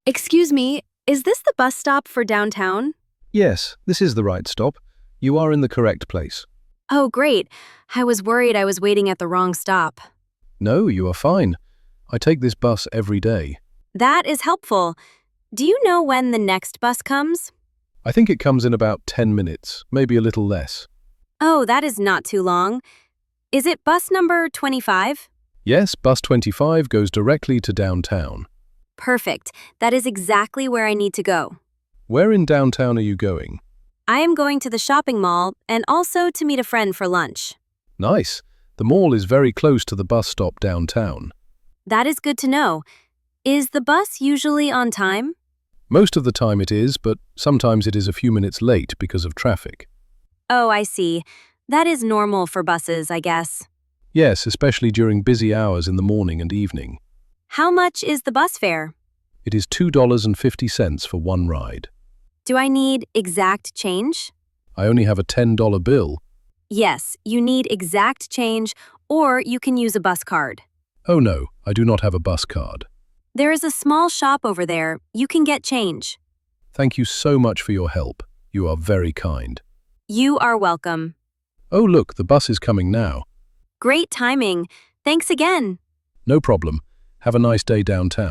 Excuse me, is this the bus stop for downtown? Yes, this is the right stop. You are in the correct place. Oh, great. I was worried I was waiting at the wrong stop. No, you are fine. I take this bus every day. That is helpful. Do you know when the next bus comes? I think it comes in about 10 minutes, maybe a little less. Oh, that is not too long. Is it bus number 25? Yes, bus 25 goes directly to downtown. Perfect. That is exactly where I need to go. Where in downtown are you going? I am going to the shopping mall and also to meet a friend for lunch. Nice. The mall is very close to the bus stop downtown. That is good to know. Is the bus usually on time? Most of the time it is, but sometimes it is a few minutes late because of traffic. Oh, I see. That is normal for buses, I guess. Yes, especially during busy hours in the morning and evening. How much is the bus fare? It is $2.50 for one ride. Do I need exact change? I only have a $10 bill. Yes, you need exact change, or you can use a bus card. Oh no, I do not have a bus card. There is a small shop over there. You can get change. Thank you so much for your help. You are very kind. You are welcome. Oh look, the bus is coming now. Great timing. Thanks again. No problem. Have a nice day downtown.